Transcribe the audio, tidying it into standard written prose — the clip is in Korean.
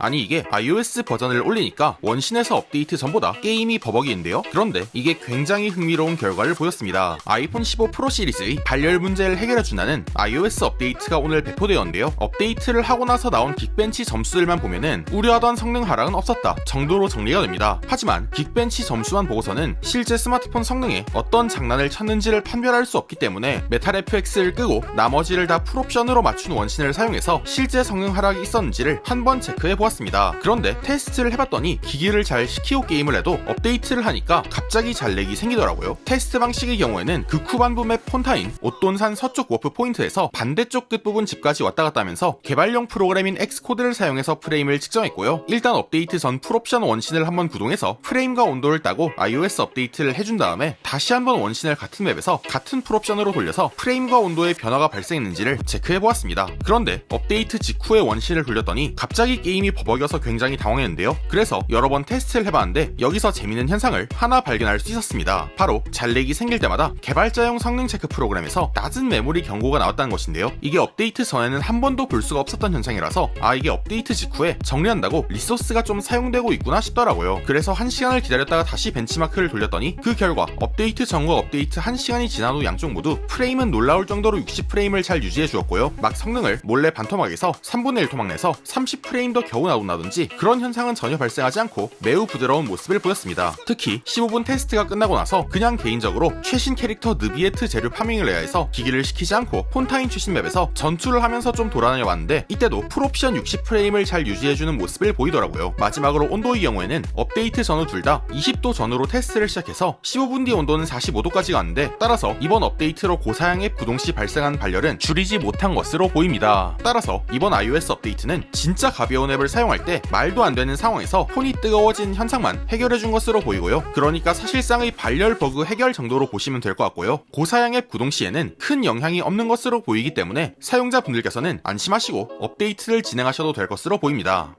아니 이게 iOS 버전을 올리니까 원신에서 업데이트 전보다 게임이 버벅이는데요. 그런데 이게 굉장히 흥미로운 결과를 보였습니다. 아이폰 15 프로 시리즈의 발열 문제를 해결해준다는 iOS 업데이트가 오늘 배포되었는데요. 업데이트를 하고 나서 나온 긱벤치 점수들만 보면은 우려하던 성능 하락은 없었다 정도로 정리가 됩니다. 하지만 긱벤치 점수만 보고서는 실제 스마트폰 성능에 어떤 장난을 쳤는지를 판별할 수 없기 때문에 메탈 FX를 끄고 나머지를 다 풀옵션으로 맞춘 원신을 사용해서 실제 성능 하락이 있었는지를 한번 체크해보았습니다. 그런데 테스트를 해봤더니 기기를 잘 시키고 게임을 해도 업데이트를 하니까 갑자기 잘 렉이 생기더라고요. 테스트 방식의 경우에는 극후반부 맵 폰타인 옷돈산 서쪽 워프 포인트에서 반대쪽 끝부분 집까지 왔다 갔다 하면서 개발용 프로그램인 엑스코드를 사용해서 프레임을 측정했고요. 일단 업데이트 전 풀옵션 원신을 한번 구동해서 프레임과 온도를 따고 iOS 업데이트를 해준 다음에 다시 한번 원신을 같은 맵에서 같은 풀옵션으로 돌려서 프레임과 온도의 변화가 발생했는지를 체크해보았습니다. 그런데 업데이트 직후에 원신을 돌렸더니 갑자기 게임이 버벅여서 굉장히 당황했는데요. 그래서 여러 번 테스트를 해봤는데 여기서 재밌는 현상을 하나 발견할 수 있었습니다. 바로 잘렉이 생길 때마다 개발자용 성능 체크 프로그램에서 낮은 메모리 경고가 나왔다는 것인데요. 이게 업데이트 전에는 한 번도 볼 수가 없었던 현상이라서 이게 업데이트 직후에 정리한다고 리소스가 좀 사용되고 있구나 싶더라고요. 그래서 1시간을 기다렸다가 다시 벤치마크를 돌렸더니 그 결과 업데이트 전과 업데이트 1시간이 지난 후 양쪽 모두 프레임은 놀라울 정도로 60프레임을 잘 유지해 주었고요. 막 성능을 몰래 반토막에서 3분의 1 토막 내서 30프레임도 겨우 나온다든지 그런 현상은 전혀 발생하지 않고 매우 부드러운 모습을 보였습니다. 특히 15분 테스트가 끝나고 나서 그냥 개인적으로 최신 캐릭터 느비에트 재료 파밍을 해야 해서 기기를 시키지 않고 폰타인 최신 맵에서 전투를 하면서 좀 돌아다녀 봤는데 이때도 풀옵션 60프레임을 잘 유지해주는 모습을 보이더라고요. 마지막으로 온도의 경우에는 업데이트 전후 둘 다 20도 전후로 테스트를 시작해서 15분 뒤 온도는 45도까지 갔는데 따라서 이번 업데이트로 고사양 앱 구동 시 발생한 발열은 줄이지 못한 것으로 보입니다. 따라서 이번 iOS 업데이트는 진짜 가벼운 앱을 사용할 때 말도 안 되는 상황에서 폰이 뜨거워진 현상만 해결해준 것으로 보이고요. 그러니까 사실상의 발열 버그 해결 정도로 보시면 될 것 같고요. 고사양 앱 구동 시에는 큰 영향이 없는 것으로 보이기 때문에 사용자분들께서는 안심하시고 업데이트를 진행하셔도 될 것으로 보입니다.